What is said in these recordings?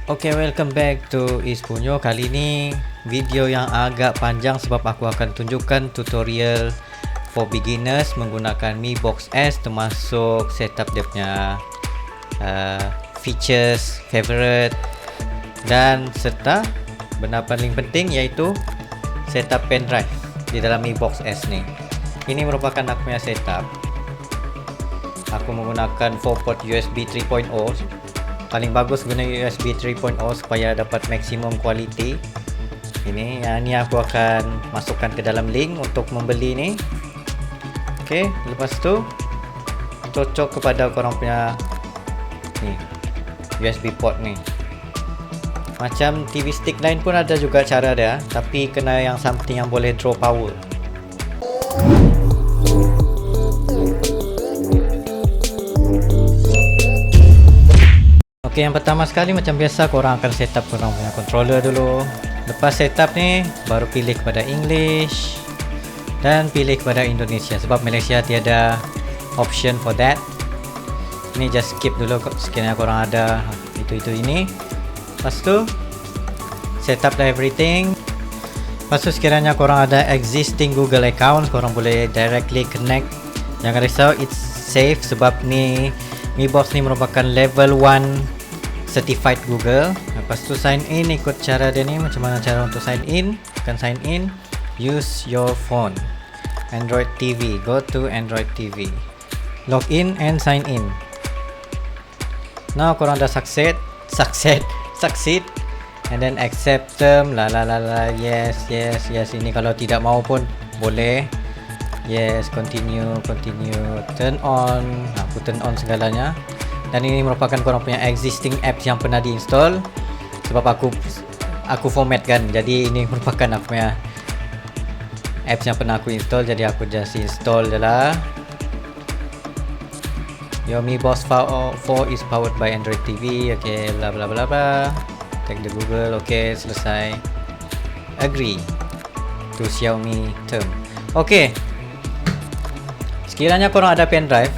Okay, welcome back to Ispunyo. Kali ini video yang agak panjang sebab aku akan tunjukkan tutorial for beginners menggunakan Mi Box S, termasuk setup dia punya features, favorite, dan serta benda paling penting iaitu setup pen drive di dalam Mi Box S ni. Ini merupakan aku punya setup. Aku menggunakan 4 port USB 3.0. Paling bagus guna USB 3.0 supaya dapat maksimum quality. Ini aku akan masukkan ke dalam link untuk membeli ni. Okey, lepas tu cocok kepada korang punya ni USB port ni. Macam TV stick lain pun ada juga cara dia, tapi kena yang something yang boleh draw power. Okay, yang pertama sekali macam biasa korang akan setup korang punya controller dulu. Lepas setup ni baru pilih kepada English dan pilih kepada Indonesia sebab Malaysia tiada option for that. Ini just skip dulu sekiranya korang ada itu ini. Lepas tu setup dah everything. Lepas tu sekiranya korang ada existing Google account, korang boleh directly connect. Jangan risau, it's safe sebab ni Mi Box ni merupakan level 1 certified Google. Lepas tu sign in, ikut cara dia ni. Macam mana cara untuk sign in? Akan sign in, use your phone, Android TV, go to Android TV, log in and sign in. Now korang dah succeed and then accept term, yes. Ini kalau tidak mau pun boleh. Yes, continue, turn on. Aku turn on segalanya. Dan ini merupakan korang punya existing apps yang pernah diinstall. Sebab aku formatkan, jadi ini merupakan aku punya apps yang pernah aku install. Jadi aku just install je lah. Your Mi Box 4 is powered by Android TV. Okay, bla bla bla bla. Tag the Google. Okay, selesai. Agree to Xiaomi term. Okay, sekiranya korang ada pen drive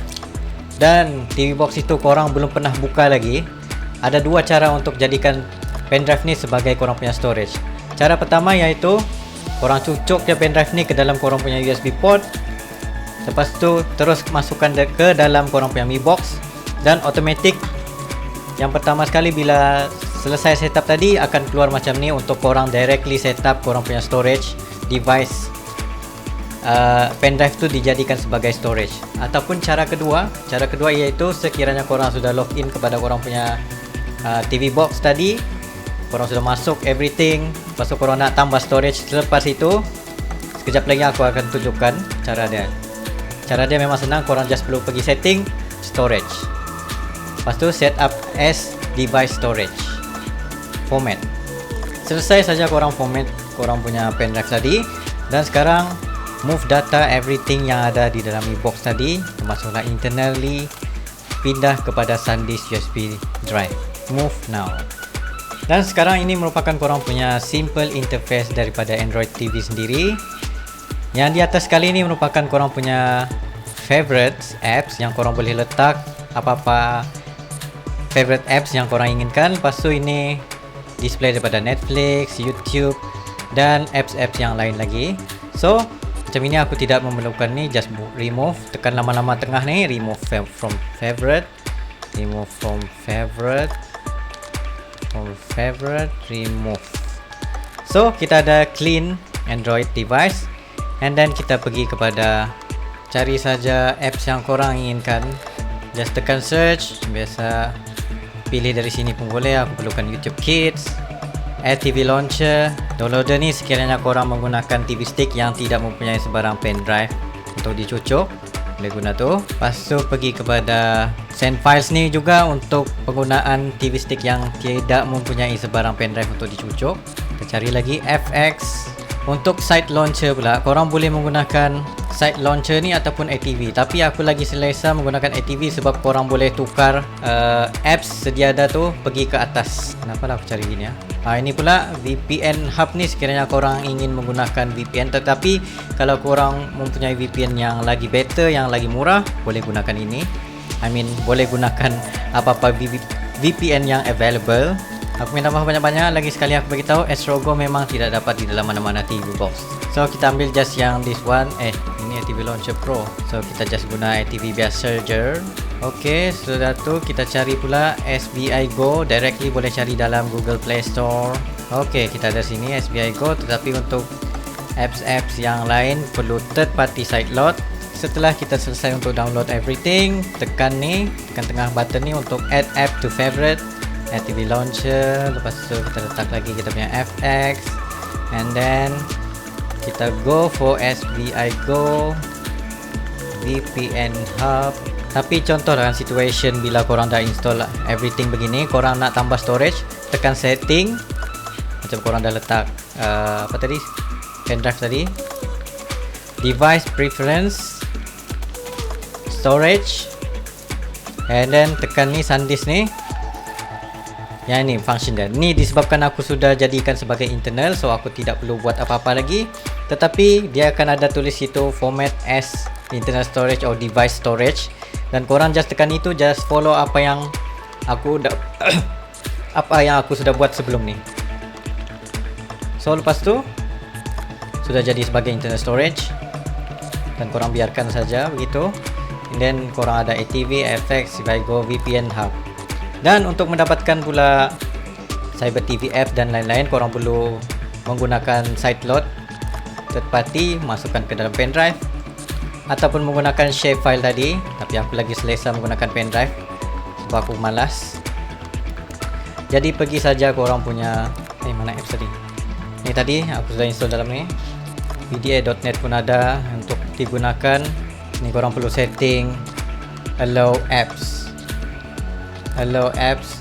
dan TV box itu korang belum pernah buka lagi, ada dua cara untuk jadikan pen drive ni sebagai korang punya storage. Cara pertama iaitu korang cucuk je pen drive ni ke dalam korang punya USB port. Lepas tu terus masukkan dia ke dalam korang punya Mi Box, dan automatic yang pertama sekali bila selesai setup tadi akan keluar macam ni untuk korang directly setup korang punya storage device. Pen drive tu dijadikan sebagai storage. Ataupun cara kedua iaitu sekiranya korang sudah login kepada korang punya TV box tadi, korang sudah masuk everything, lepas tu korang nak tambah storage. Selepas itu sekejap lagi aku akan tunjukkan cara dia memang senang. Korang just perlu pergi setting storage, lepas tu set up as device storage, format. Selesai saja korang format korang punya pen drive tadi. Dan sekarang move data everything yang ada di dalam Mi Box tadi, termasuklah internally, pindah kepada SanDisk USB drive. Move now. Dan sekarang ini merupakan korang punya simple interface daripada Android TV sendiri. Yang di atas kali ini merupakan korang punya favorites apps yang korang boleh letak apa-apa favorite apps yang korang inginkan. Lepas tu ini display daripada Netflix, YouTube dan apps-apps yang lain lagi. So macam ini aku tidak memerlukan ni, just remove, tekan lama-lama tengah ni, remove from favorite, remove from favorite, remove. So kita ada clean Android device, and then kita pergi kepada cari saja apps yang korang inginkan. Just tekan search, biasa pilih dari sini pun boleh. Aku perlukan YouTube Kids, Add TV Launcher. Downloader ni sekiranya korang menggunakan TV stick yang tidak mempunyai sebarang pen drive untuk dicucuk, boleh guna tu. Lepas tu pergi kepada send files ni juga untuk penggunaan TV stick yang tidak mempunyai sebarang pen drive untuk dicucuk. Kita cari lagi FX. Untuk site launcher pula, korang boleh menggunakan site launcher ni ataupun ATV, tapi aku lagi selesa menggunakan ATV sebab korang boleh tukar apps sedia ada tu pergi ke atas. Kenapa lah aku cari gini ya? Ini pula VPN Hub ni sekiranya korang ingin menggunakan VPN, tetapi kalau korang mempunyai VPN yang lagi better, yang lagi murah, boleh gunakan ini. Boleh gunakan apa-apa VPN yang available. Aku minta maaf banyak-banyak. Lagi sekali aku beritahu, Astro Go memang tidak dapat di dalam mana-mana TV box. So kita ambil just yang this one. Ini ATV Launcher Pro. So kita just guna ATV biasa je. Okay, sudah tu kita cari pula SBI Go. Directly boleh cari dalam Google Play Store. Okay, kita ada sini SBI Go. Tetapi untuk apps-apps yang lain perlu third party side load. Setelah kita selesai untuk download everything, tekan tengah button ni untuk add app to favorite, ATV Launcher. Lepas tu kita letak lagi kita punya FX, and then kita go for SBI Go, VPN Hub. Tapi contoh dalam situation bila korang dah install everything begini, korang nak tambah storage, tekan setting. Macam korang dah letak pendrive tadi, device preference, storage, and then tekan SanDisk ni. Yang ni function dia. Ni disebabkan aku sudah jadikan sebagai internal, so aku tidak perlu buat apa-apa lagi. Tetapi dia akan ada tulis situ format as internal storage or device storage, dan korang just tekan itu, just follow apa yang aku sudah buat sebelum ni. So lepas tu sudah jadi sebagai internal storage, dan korang biarkan saja begitu. And then korang ada ATV, FX, SBI Go, VPN Hub. Dan untuk mendapatkan pula Cyber TV app dan lain-lain, korang perlu menggunakan side load third party, masukkan ke dalam pendrive, ataupun menggunakan share file tadi. Tapi aku lagi selesa menggunakan pendrive sebab aku malas. Jadi pergi saja korang punya mana apps tadi. Ni tadi aku sudah install dalam ni. PDA.net pun ada untuk digunakan. Ni korang perlu setting allow apps. Allow apps.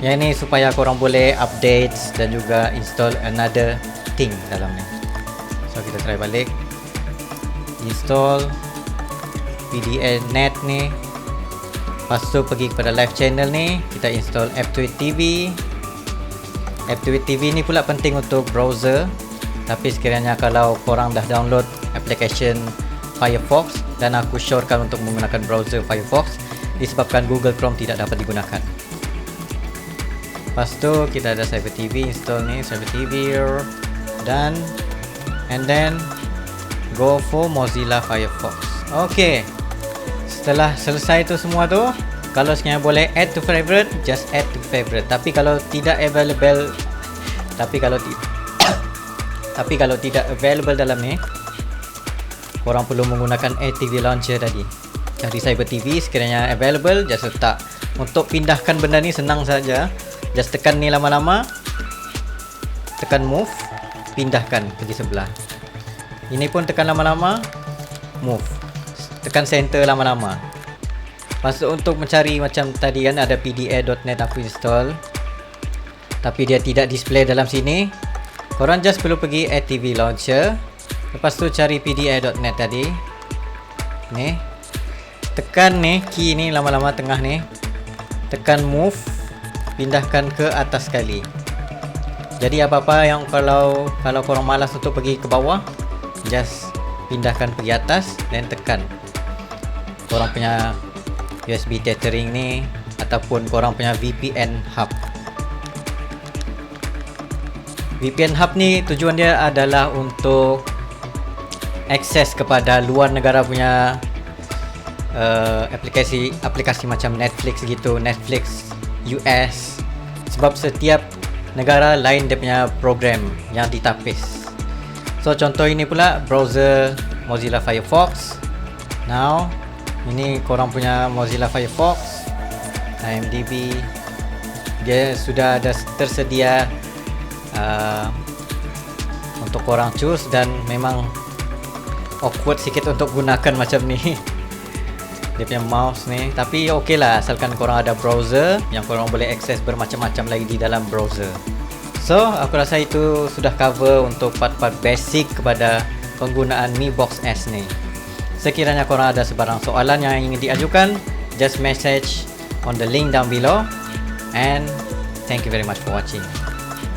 Yang ni supaya korang boleh update dan juga install another thing dalam ni. So kita try balik. Install PDA.net ni. Lepas tu pergi kepada live channel ni, kita install Aptoide TV. Aptoide TV ni pula penting untuk browser. Tapi sekiranya kalau korang dah download application Firefox, dan aku syorkan untuk menggunakan browser Firefox disebabkan Google Chrome tidak dapat digunakan. Lepas tu kita ada Cyber TV, install ni Cyber TV, dan and then go for Mozilla Firefox. Okay, setelah selesai tu semua tu, kalau sekiranya boleh add to favorite, just add to favorite. Tapi kalau tidak available, tapi kalau tidak available dalam ni, korang perlu menggunakan ATV Launcher tadi. Cari Cyber TV, sekiranya available, just letak. Untuk pindahkan benda ni senang saja. Just tekan ni lama-lama, tekan move, pindahkan pergi sebelah. Ini pun tekan lama-lama, move, tekan center lama-lama. Masuk untuk mencari macam tadi kan, ada PDA.net aku install, tapi dia tidak display dalam sini. Korang just perlu pergi ATV Launcher, lepas tu cari PDA.net tadi. Ni, tekan ni key ni lama-lama tengah ni, tekan move, pindahkan ke atas sekali. Jadi apa-apa yang kalau korang malas untuk pergi ke bawah, just pindahkan pergi atas, dan tekan korang punya USB tethering ni, ataupun korang punya VPN Hub. VPN Hub ni tujuan dia adalah untuk akses kepada luar negara punya aplikasi macam Netflix gitu, Netflix US, sebab setiap negara lain dia punya program yang ditapis. So contoh ini pula browser Mozilla Firefox. Now ini korang punya Mozilla Firefox, IMDb, dia sudah ada tersedia untuk korang choose, dan memang awkward sikit untuk gunakan macam ni dia punya mouse ni, tapi ok lah asalkan korang ada browser yang korang boleh akses bermacam-macam lagi di dalam browser. So aku rasa itu sudah cover untuk part-part basic kepada penggunaan Mi Box S ni. Sekiranya korang ada sebarang soalan yang ingin diajukan, just message on the link down below, and thank you very much for watching.